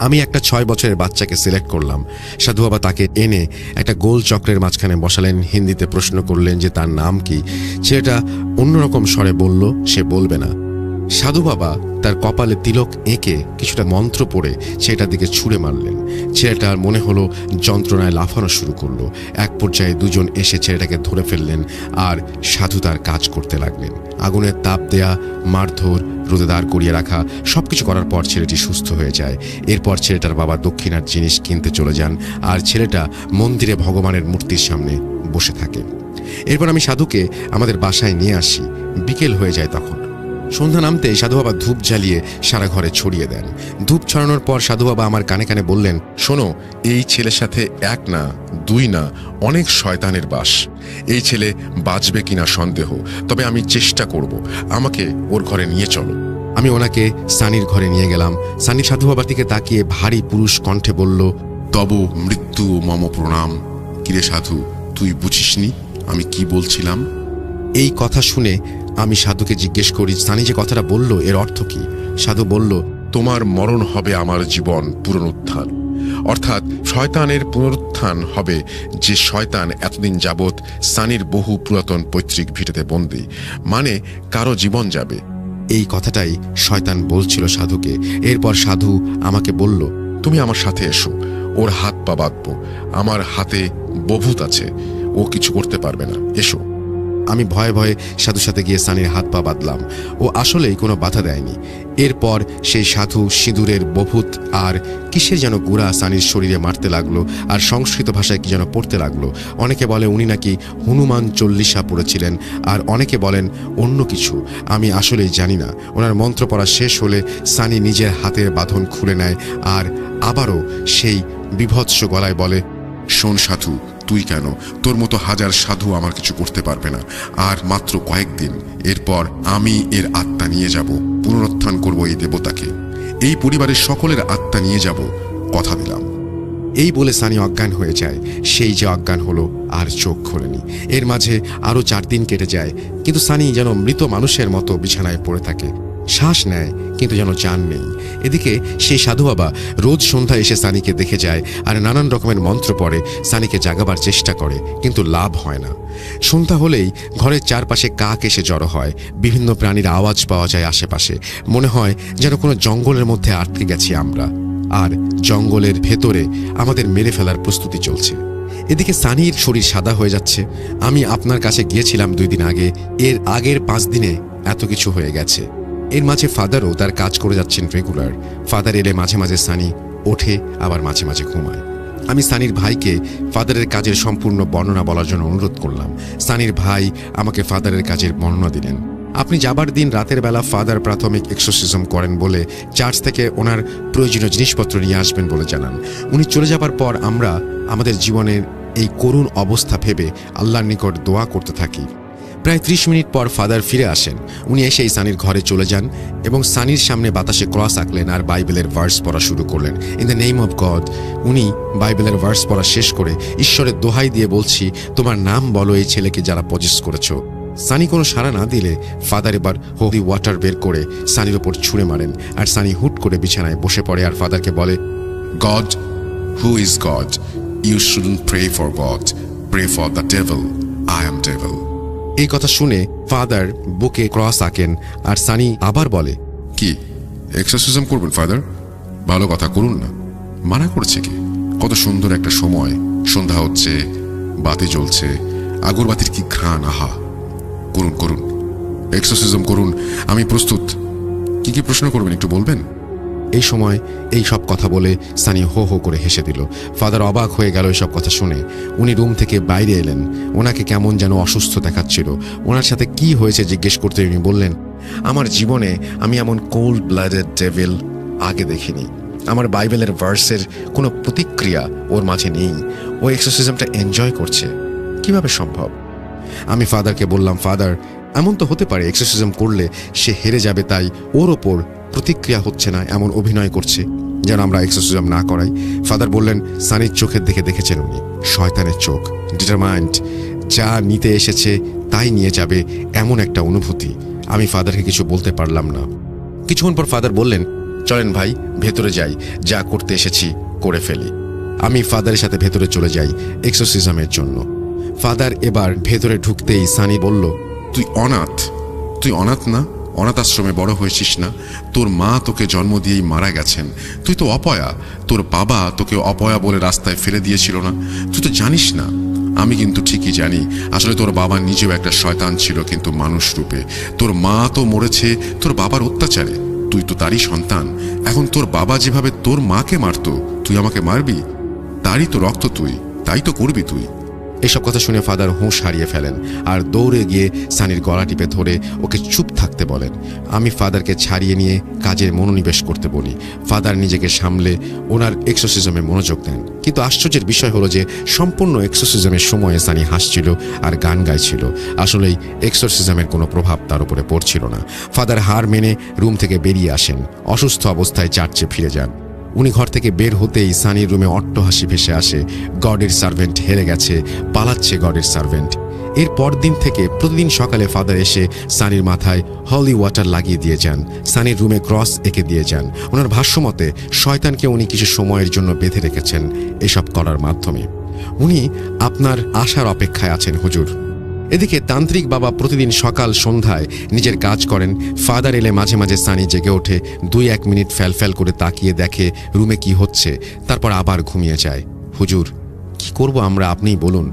আমি একটা 6 বছরের বাচ্চাকে সিলেক্ট করলাম। সাধু বাবা তাকে এনে একটা গোল চক্রের মাঝখানে বসালেন। হিন্দিতে প্রশ্ন করলেন যে তার নাম কি। ছেলেটা অন্যরকম স্বরে বলল সে বলবে না। সাধু বাবা তার কপালে তিলক এঁকে কিছুটা মন্ত্র পড়ে ছেলেটার দিকে ছুঁড়ে মারলেন। ছেলেটার মনে হলো যন্ত্রণায় লাফানো শুরু করলো। এক পর্যায়ে 2 জন এসে ছেলেটাকে ধরে ফেললেন আর সাধু তার কাজ করতে লাগলেন। আগুনের তাপ দেয়া, মারধর, রোদে দাঁড় করিয়ে রাখা, সবকিছু করার পর ছেলেটি সুস্থ হয়ে যায়। এরপর ছেলেটার বাবা দক্ষিণার জিনিস কিনতে চলে যান আর ছেলেটা মন্দিরে ভগবানের মূর্তির সামনে বসে থাকে। এরপর আমি সাধুকে আমাদের বাসায় নিয়ে আসি। বিকেল হয়ে যায় তখন। সন্ধ্যা নামতে সাধু বাবা ধূপ জ্বালিয়ে সারা ঘরে ছড়িয়ে দেন। ধূপ ছড়ানোর পর সাধু বাবা আমার কানে কানে বললেন, শোনো, এই ছেলের সাথে 1 না 2 না অনেক শয়তানের বাস। এই ছেলে বাঁচবে কিনা সন্দেহ, তবে আমি চেষ্টা করব। আমাকে ওর ঘরে নিয়ে চলো। আমি ওনাকে সানির ঘরে নিয়ে গেলাম। সানি সাধু বাবার দিকে তাকিয়ে ভারী পুরুষ কণ্ঠে বলল, তব মৃত্যু মম প্রণাম। কিরে সাধু, তুই বুঝিসনি আমি কি বলছিলাম? এই কথা শুনে আমি সাধুকে জিজ্ঞেস করি, সানি যে কথাটা বলল এর অর্থ কি? সাধু বলল, তোমার মরণ হবে আমার জীবন পুনরুত্থান। অর্থাৎ শয়তানের পুনরুত্থান হবে, যে শয়তান এতদিন যাবৎ সানির বহু পুরাতন পৈতৃক ভিটেতে বন্দী। মানে কারো জীবন যাবে। এই কথাটাই শয়তান বলছিল সাধুকে। এরপর সাধু আমাকে বলল, তুমি আমার সাথে এসো, ওর হাত পা বাঁধবো। আমার হাতে বভূত আছে, ও কিছু করতে পারবে না, এসো। আমি ভয়ে ভয়ে সাধুর সাথে গিয়ে সানির হাত পা বাঁধলাম। ও আসলেই কোনো বাধা দেয়নি। এরপর সেই সাধু সিঁদুরের বভূত আর কিসের যেন গুড়া সানির শরীরে মারতে লাগলো আর সংস্কৃত ভাষায় কি যেন পড়তে লাগলো। অনেকে বলে উনি নাকি হনুমান চল্লিশা পড়েছিলেন আর অনেকে বলেন অন্য কিছু। আমি আসলেই জানি না। ওনার মন্ত্র পড়া শেষ হলে সানি নিজের হাতের বাঁধন খুলে নেয় আর আবারও সেই বিভৎস গলায় বলে, শোন সাধু, তুই কেন, তোর মতো হাজার সাধু আমার কিছু করতে পারবে না। আর মাত্র কয়েকদিন, এরপর আমি এর আত্মা নিয়ে যাব, পুনরুত্থান করব এই দেবতাকে, এই পরিবারের সকলের আত্মা নিয়ে যাব, কথা দিলাম। এই বলে সানি অজ্ঞান হয়ে যায়। সেই যে অজ্ঞান হলো আর চোখ খোলেনি। এর মাঝে আরও 4 দিন কেটে যায়, কিন্তু সানি যেন মৃত মানুষের মতো বিছানায় পড়ে থাকে। শ্বাস নেয় কিন্তু যেন জান নেই। এদিকে সেই সাধু বাবা রোজ সন্ধ্যা এসে সানিকে দেখে যায় আর নানান রকমের মন্ত্র পড়ে সানিকে জাগাবার চেষ্টা করে, কিন্তু লাভ হয় না। সন্ধ্যা হলেই ঘরের চারপাশে কাক এসে জড়ো হয়। বিভিন্ন প্রাণীর আওয়াজ পাওয়া যায় আশেপাশে। মনে হয় যেন কোনো জঙ্গলের মধ্যে আটকে গেছি আমরা, আর জঙ্গলের ভেতরে আমাদের মেরে ফেলার প্রস্তুতি চলছে। এদিকে সানির শরীর সাদা হয়ে যাচ্ছে। আমি আপনার কাছে গিয়েছিলাম 2 দিন আগে, এর আগের 5 দিনে এত কিছু হয়ে গেছে। এর মাঝে ফাদারও তার কাজ করে যাচ্ছেন রেগুলার। ফাদার এলে মাঝে মাঝে সানি ওঠে, আবার মাঝে মাঝে ঘুমায়। আমি সানির ভাইকে ফাদারের কাজের সম্পূর্ণ বর্ণনা বলার জন্য অনুরোধ করলাম। সানির ভাই আমাকে ফাদারের কাজের বর্ণনা দিলেন। আপনি যাবার দিন রাতের বেলা ফাদার প্রাথমিক এক্সোসিজম করেন বলে চার্চ থেকে ওনার প্রয়োজনীয় জিনিসপত্র নিয়ে আসবেন বলে জানান। উনি চলে যাবার পর আমরা আমাদের জীবনের এই করুণ অবস্থা ভেবে আল্লাহর নিকট দোয়া করতে থাকি। প্রায় 30 মিনিট পর ফাদার ফিরে আসেন। উনি এসেই সানির ঘরে চলে যান এবং সানির সামনে বাতাসে ক্রস আঁকলেন আর বাইবেলের ভার্স পড়া শুরু করলেন। In the name of god. উনি বাইবেলের ভার্স পড়া শেষ করে ঈশ্বরের দোহাই দিয়ে বলছি, তোমার নাম বলো এই ছেলেকে যারা পজেস করেছো। সানি কোনো সাড়া না দিলে ফাদার এবার হোলি ওয়াটার বের করে সানির ওপর ছুঁড়ে মারেন আর সানি হুট করে বিছানায় বসে পড়ে আর ফাদারকে বলে, God, who is God? You shouldn't pray for God. Pray for the devil. I am devil. এই কথা শুনে ফাদার বুকে ক্রস আঁকেন আর সানি আবার বলে, কি এক্সারসাইজ করবেন ফাদার? ভালো কথা, করুন না। মানা করছে কি? কত সুন্দর একটা সময়, সন্ধ্যা হচ্ছে, বাতি জ্বলছে, আগরবাতির কি ঘ্রাণ, আহা! করুন করুন, এক্সারসাইজ করুন, আমি প্রস্তুত। কি কি প্রশ্ন করবেন একটু বলবেন? এই সময় এই সব কথা বলে সানি হো হো করে হেসে দিল। ফাদার অবাক হয়ে গেল এসব কথা শুনে। উনি রুম থেকে বাইরে এলেন। ওনাকে কেমন যেন অসুস্থ দেখাচ্ছিল। ওনার সাথে কি হয়েছে জিজ্ঞেস করতে উনি বললেন, আমার জীবনে আমি এমন কোল্ড ব্লাডেড ডেভিল আগে দেখিনি। আমার বাইবেলের ভার্সের কোনো প্রতিক্রিয়া ওর মাঝে নেই। ও এক্সারসাইজটা এনজয় করছে, কিভাবে সম্ভব? আমি ফাদারকে বললাম, ফাদার এমন তো হতে পারে এক্সারসাইজ করলে সে হেরে যাবে, তাই ওর ওপর প্রতিক্রিয়া হচ্ছে না, এমন অভিনয় করছে যেন আমরা এক্সারসাইজ না করাই। ফাদার বললেন, সানির চোখের দিকে দেখেছেন উনি, শয়তানের চোখ, ডিটারমাইন্ড, যা নিতে এসেছে তাই নিয়ে যাবে, এমন একটা অনুভূতি। আমি ফাদারকে কিছু বলতে পারলাম না। কিছুক্ষণ পর ফাদার বললেন, চলেন ভাই ভেতরে যাই, যা করতে এসেছি করে ফেলি। আমি ফাদারের সাথে ভেতরে চলে যাই এক্সারসাইজের জন্য। ফাদার এবার ভেতরে ঢুকতেই সানি বলল, তুই অনাথ, তুই অনাথ না? অনাথ আশ্রমে বড় হয়েছিস না? তোর মা তোকে জন্ম দিয়েই মারা গেছেন। তুই তো অপয়া। তোর বাবা তোকে অপয়া বলে রাস্তায় ফেলে দিয়েছিল না? তুই তো জানিস না। আমি কিন্তু ঠিকই জানি, আসলে তোর বাবা নিজেও একটা শয়তান ছিল, কিন্তু মানুষ রূপে। তোর মা তো মরেছে তোর বাবার অত্যাচারে, তুই তো তারই সন্তান। এখন তোর বাবা যেভাবে তোর মাকে মারতো, তুই আমাকে মারবি? তারই তো রক্ত তুই, তাই তো করবি তুই। এসব কথা শুনে ফাদার হুঁশ হারিয়ে ফেলেন আর দৌড়ে গিয়ে সানির গলা টিপে ধরে ওকে চুপ থাকতে বলেন। আমি ফাদারকে ছাড়িয়ে নিয়ে কাজের মনোনিবেশ করতে বলি। ফাদার নিজেকে সামলে ওনার এক্সোসিজমে মনোযোগ দেন। কিন্তু আশ্চর্যের বিষয় হলো যে সম্পূর্ণ এক্সোসিজমের সময়ে সানি হাসছিল আর গান গাইছিল। আসলেই এক্সোসিজমের কোনো প্রভাব তার উপরে পড়ছিল না। ফাদার হার মেনে রুম থেকে বেরিয়ে আসেন, অসুস্থ অবস্থায় চার্চে ফিরে যান। উনি ঘর থেকে বের হতেই সানির রুমে অট্টহাসি ভেসে আসে। গডের সার্ভেন্ট হেরে গেছে, পালাচ্ছে গডের সার্ভেন্ট। এর পরদিন থেকে প্রতিদিন সকালে ফাদার এসে সানির মাথায় হলি ওয়াটার লাগিয়ে দিয়ে যান, সানির রুমে ক্রস এঁকে দিয়ে যান। ওনার ভাষ্যমতে শয়তানকে উনি কিছু সময়ের জন্য বেঁধে রেখেছেন এসব করার মাধ্যমে। উনি আপনার আশার অপেক্ষায় আছেন হুজুর। এদিকে তান্ত্রিক বাবা প্রতিদিন সকাল সন্ধ্যায় নিজের কাজ করেন। ফাদার এলে মাঝে মাঝে সানি জেগে ওঠে, 2-1 মিনিট ফ্যাল করে তাকিয়ে দেখে রুমে কি হচ্ছে, তারপর আবার ঘুমিয়ে যায়। হুজুর কি করব আমরা, আপনিই বলুন।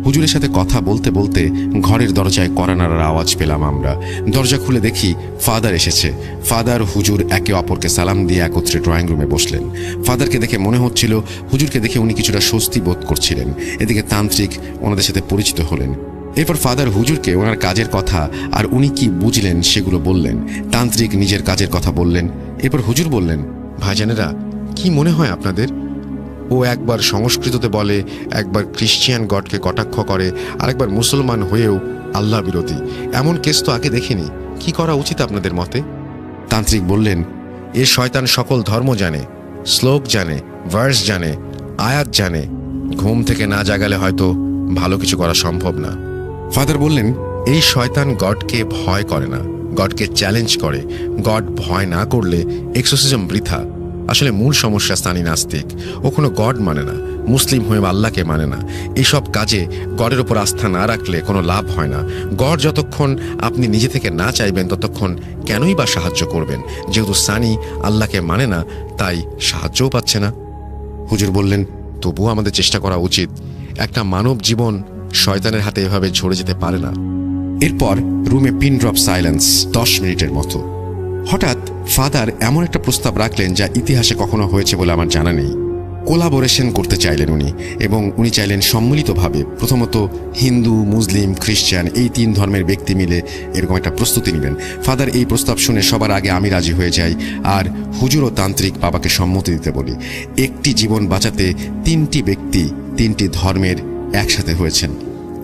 হুজুরের সাথে কথা বলতে বলতে ঘরের দরজায় কড়া নাড়ার আওয়াজ পেলাম আমরা। দরজা খুলে দেখি ফাদার এসেছে। ফাদার হুজুর একে অপরকে সালাম দিয়ে একত্রে ড্রয়িং রুমে বসলেন। ফাদারকে দেখে মনে হচ্ছিল হুজুরকে দেখে উনি কিছুটা স্বস্তি বোধ করছিলেন। এদিকে তান্ত্রিক ওনাদের সাথে পরিচিত হলেন। এরপর ফাদার হুজুরকে ওনার কাজের কথা আর উনি কি বুঝলেন সেগুলো বললেন। তান্ত্রিক নিজের কাজের কথা বললেন। এরপর হুজুর বললেন, ভাইজানেরা কি মনে হয় আপনাদের? ও একবার সংস্কৃততে বলে, একবার খ্রিস্টিয়ান গডকে কটাক্ষ করে, আরেকবার মুসলমান হয়েও আল্লাহ বিরোধী। এমন কেস তো আগে দেখিনি। কি করা উচিত আপনাদের মতে? তান্ত্রিক বললেন, এ শয়তান সকল ধর্ম জানে, শ্লোক জানে, ভার্স জানে, আয়াত জানে। ঘুম থেকে না জাগালে হয়তো ভালো কিছু করা সম্ভব না। ফাদার বললেন, এই শয়তান গডকে ভয় করে না, গডকে চ্যালেঞ্জ করে। গড ভয় না করলে এক্সোসিজম বৃথা। আসলে মূল সমস্যা স্থানীয় নাস্তিক। ও কোনো গড মানে না, মুসলিম হয়ে আল্লাহকে মানে না। এইসব কাজে গডের ওপর আস্থা না রাখলে কোনো লাভ হয় না। গড যতক্ষণ আপনি নিজে থেকে না চাইবেন ততক্ষণ কেনই বা সাহায্য করবেন? যেহেতু সানি আল্লাহকে মানে না, তাই সাহায্যও পাচ্ছে না। হুজুর বললেন, তবুও আমাদের চেষ্টা করা উচিত। একটা মানব জীবন শয়তানের হাতে এভাবে ঝরে যেতে পারে না। এরপর রুমে পিন ড্রপ সাইলেন্স 10 মিনিটের মতো। হঠাৎ ফাদার এমন একটা প্রস্তাব রাখলেন যা ইতিহাসে কখনো হয়েছে বলে আমার জানা নেই। কোলাবোরেশন করতে চাইলেন উনি, এবং উনি চাইলেন সম্মিলিতভাবে, প্রথমত হিন্দু, মুসলিম, খ্রিস্টান এই 3 ধর্মের ব্যক্তি মিলে এরকম একটা প্রস্তুতি নেবেন। ফাদার এই প্রস্তাব শুনে সবার আগে আমি রাজি হয়ে যাই, আর হুজুর ও তান্ত্রিক বাবাকে সম্মতি দিতে বলি। একটি জীবন বাঁচাতে 3টি ব্যক্তি 3টি ধর্মের একসাথে হয়েছেন।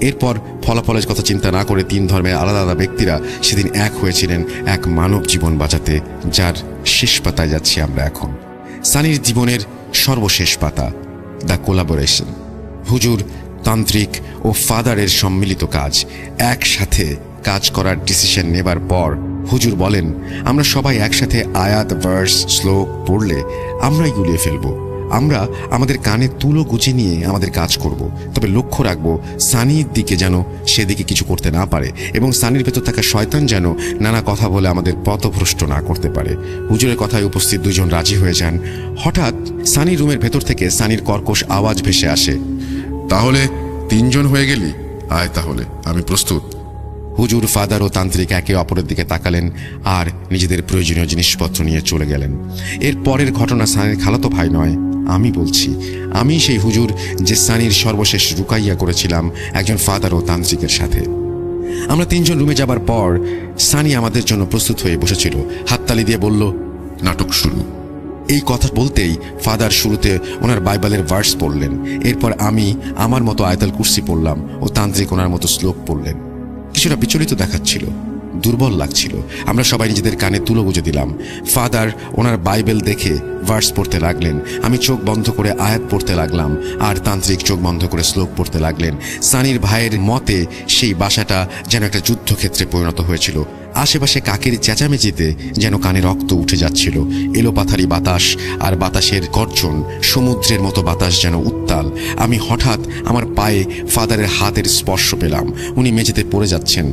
এরপর ফলাফলের কথা চিন্তা না করে 3 ধর্মের আলাদা আলাদা ব্যক্তিরা সেদিন এক হয়েছিলেন এক মানব জীবন বাঁচাতে, যার শেষ পাতায় যাচ্ছি আমরা এখন। সানির জীবনের সর্বশেষ পাতা, দ্য কোলাবোরেশন। হুজুর, তান্ত্রিক ও ফাদারের সম্মিলিত কাজ, একসাথে কাজ করার ডিসিশন নেবার পর হুজুর বলেন, আমরা সবাই একসাথে আয়াত, ভার্স, শ্লোক পড়লে আমরাই গুলিয়ে ফেলবো। আমরা আমাদের কানে তুলো গুজে নিয়ে আমাদের কাজ করব, তবে লক্ষ্য রাখবো সানির দিকে যেন সেদিকে কিছু করতে না পারে, এবং সানির ভেতর থাকা শয়তান যেন নানা কথা বলে আমাদের পথভ্রষ্ট না করতে পারে। হুজুরের কথায় উপস্থিত 2 জন রাজি হয়ে যান। হঠাৎ সানির রুমের ভেতর থেকে সানির কর্কশ আওয়াজ ভেসে আসে, তাহলে 3 জন হয়ে গেলি? আয় তাহলে, আমি প্রস্তুত। হুজুর, ফাদার ও তান্ত্রিক একে অপরের দিকে তাকালেন আর নিজেদের প্রয়োজনীয় জিনিসপত্র নিয়ে চলে গেলেন। এর পরের ঘটনা সানির খালাতো ভাই নয়, আমি বলছি। আমি সেই হুজুর যে সানির সর্বশেষ রুকাইয়া করেছিলাম একজন ফাদার ও তান্ত্রিকের সাথে। আমরা 3 জন রুমে যাবার পর সানি আমাদের জন্য প্রস্তুত হয়ে বসেছিল। হাততালি দিয়ে বলল, নাটক শুরু। এই কথা বলতেই ফাদার শুরুতে ওনার বাইবেলের ভার্স পড়লেন। এরপর আমি আমার মতো আয়াতুল কুরসি পড়লাম ও তান্ত্রিক ওনার মতো শ্লোক পড়লেন। কিছুটা বিচলিত দেখাচ্ছিল, দুর্বল লাগছিল। আমরা সবাই নিজেদের কানে তুলো গুজে দিলাম। ফাদার ওনার বাইবেল দেখে ভার্স পড়তে লাগলেন, আমি চোখ বন্ধ করে আয়াত পড়তে লাগলাম, আর তান্ত্রিক চোখ বন্ধ করে শ্লোক পড়তে লাগলেন। সানির ভাইয়ের মতে সেই বাসাটা যেন একটা যুদ্ধক্ষেত্রে পরিণত হয়েছিল। আশেপাশে কাকের চেঁচামেচিতে যেন কানে রক্ত উঠে যাচ্ছিল। এলোপাথারি বাতাস, আর বাতাসের গর্জন সমুদ্রের মতো বাতাস যেন উত্তাল। আমি হঠাৎ আমার পায়ে ফাদারের হাতের স্পর্শ পেলাম। উনি মেঝেতে পড়ে যাচ্ছেন।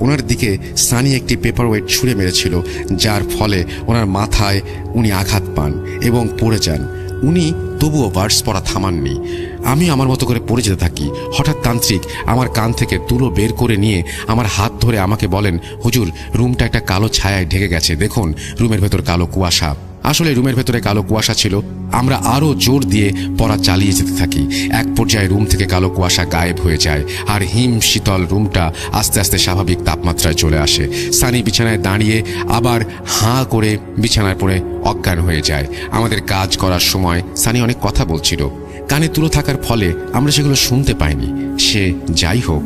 ওনার দিকে সানি একটি পেপার ওয়েট ছুঁড়ে মেরেছিল, যার ফলে ওনার মাথায় উনি আঘাত পান এবং পড়ে যান। উনি তবুও ভার্স পড়া থামাননি। আমি আমার মতো করে পড়ে যেতে থাকি। হঠাৎ তান্ত্রিক আমার কান থেকে তুলো বের করে নিয়ে আমার হাত ধরে আমাকে বলেন, হুজুর, রুমটা একটা কালো ছায়ায় ঢেকে গেছে, দেখুন রুমের ভেতর কালো কুয়াশা। আসলে রুমের ভেতরে কালো কুয়াশা ছিল। আমরা আরও জোর দিয়ে পড়া চালিয়ে যেতে থাকি। এক পর্যায়ে রুম থেকে কালো কুয়াশা গায়েব হয়ে যায়, আর হিম শীতল রুমটা আস্তে আস্তে স্বাভাবিক তাপমাত্রায় চলে আসে। সানি বিছানায় দাঁড়িয়ে আবার হাঁ করে বিছানায় পড়ে অজ্ঞান হয়ে যায়। আমাদের কাজ করার সময় সানি অনেক কথা বলছিল, কানে তুলো থাকার ফলে আমরা সেগুলো শুনতে পাইনি। সে যাই হোক,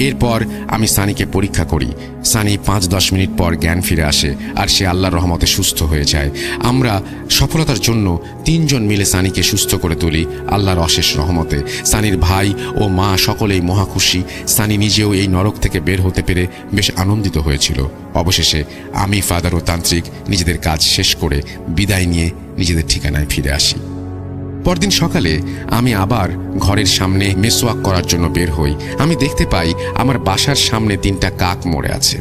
এরপর আমি সানিকে পরীক্ষা করি। সানি 5-10 মিনিট পর জ্ঞান ফিরে আসে, আর সে আল্লাহর রহমতে সুস্থ হয়ে যায়। আমরা সফলতার জন্য 3 জন মিলে সানিকে সুস্থ করে তুলি আল্লাহর অশেষ রহমতে। সানির ভাই ও মা সকলেই মহাখুশি। সানি নিজেও এই নরক থেকে বের হতে পেরে বেশ আনন্দিত হয়েছিল। অবশেষে আমি, ফাদার ও তান্ত্রিক নিজেদের কাজ শেষ করে বিদায় নিয়ে নিজেদের ঠিকানায় ফিরে আসি। পরদিন সকালে আমি আবার ঘরের সামনে মেসওয়াক করার জন্য বের হই। আমি দেখতে পাই আমার বাসার সামনে 3টা কাক মরে আছে।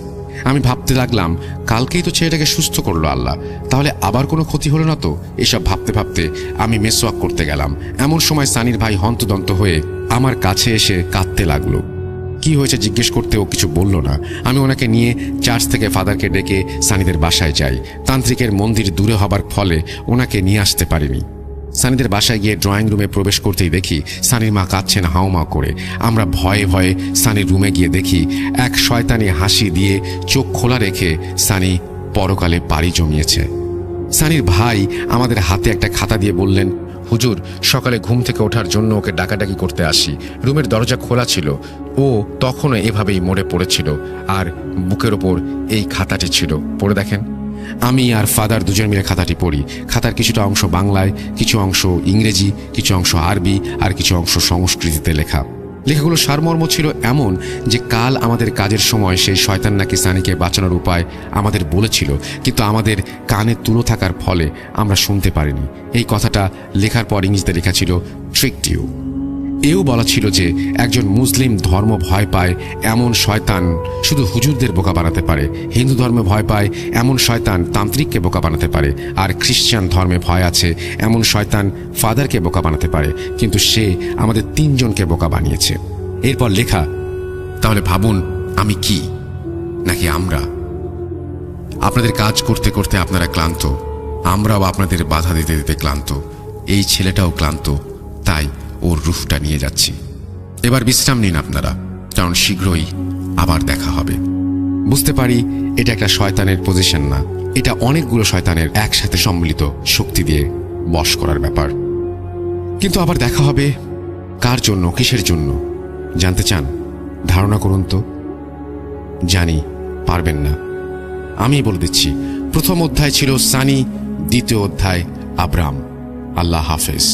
আমি ভাবতে লাগলাম, কালকেই তো ছেলেটাকে সুস্থ করলো আল্লাহ, তাহলে আবার কোনো ক্ষতি হলো না তো। এসব ভাবতে ভাবতে আমি মেসওয়াক করতে গেলাম। এমন সময় সানির ভাই হন্তদন্ত হয়ে আমার কাছে এসে কাঁদতে লাগলো। কি হয়েছে জিজ্ঞেস করতে ও কিছু বলল না। আমি ওনাকে নিয়ে চার্চ থেকে ফাদারকে ডেকে সানিদের বাসায় যাই। তান্ত্রিকের মন্দির দূরে হবার ফলে ওনাকে নিয়ে আসতে পারিনি। সানিদের বাসায় গিয়ে ড্রয়িং রুমে প্রবেশ করতেই দেখি সানির মা কাঁদছেন হাউমাউ করে। আমরা ভয়ে ভয়ে সানির রুমে গিয়ে দেখি এক শয়তানি হাসি দিয়ে চোখ খোলা রেখে সানি পরকালে পাড়ি জমিয়েছে। সানির ভাই আমাদের হাতে একটা খাতা দিয়ে বললেন, হুজুর, সকালে ঘুম থেকে ওঠার জন্য ওকে ডাকাডাকি করতে আসি। রুমের দরজা খোলা ছিল। ও তখনও এভাবেই মরে পড়েছিল, আর বুকের ওপর এই খাতাটি ছিল। পড়ে দেখেন। আমি আর ফাদার দুজন মিলে খাতাটি পড়ি। খাতার কিছুটা অংশ বাংলায়, কিছু অংশ ইংরেজি, কিছু অংশ আরবি, আর কিছু অংশ সংস্কৃতিতে লেখা। লেখাগুলো সারমর্ম ছিল এমন যে কাল আমাদের কাজের সময় সেই শয়তান নাকি সানিকে বাঁচানোর উপায় আমাদের বলেছিল, কিন্তু আমাদের কানে তুলো থাকার ফলে আমরা শুনতে পারিনি। এই কথাটা লেখার পর ইংরেজিতে লেখা ছিল ট্রিকড ইউ। এও বলা ছিল যে একজন মুসলিম ধর্ম ভয় পায় এমন শয়তান শুধু হুজুরদের বোকা বানাতে পারে, হিন্দু ধর্মে ভয় পায় এমন শয়তান তান্ত্রিককে বোকা বানাতে পারে, আর খ্রিস্টান ধর্মে ভয় আছে এমন শয়তান ফাদারকে বোকা বানাতে পারে, কিন্তু সে আমাদের 3 জনকে বোকা বানিয়েছে। এরপর লেখা, তাহলে ভাবুন, আমি কি নাকি আমরা? আপনাদের কাজ করতে করতে আপনারা ক্লান্ত, আমরাও আপনাদের বাধা দিতে দিতে ক্লান্ত। এই ছেলেটাও ক্লান্ত, তাই ওর রুহটা নিয়ে যাচ্ছি। এবার বিশ্রাম নিন আপনারা, কারণ শীঘ্রই আবার দেখা হবে। বুঝতে পারি এটা একটা শয়তানের পজিশন না, এটা অনেকগুলো শয়তানের একসাথে সম্মিলিত শক্তি দিয়ে বশ করার ব্যাপার। কিন্তু আবার দেখা হবে কার জন্য, কিসের জন্য জানতে চান? ধারণা করুন তো। জানি পারবেন না, আমি বলে দিচ্ছি। প্রথম অধ্যায় ছিল সানি, দ্বিতীয় অধ্যায় আব্রাম। আল্লাহ হাফেজ।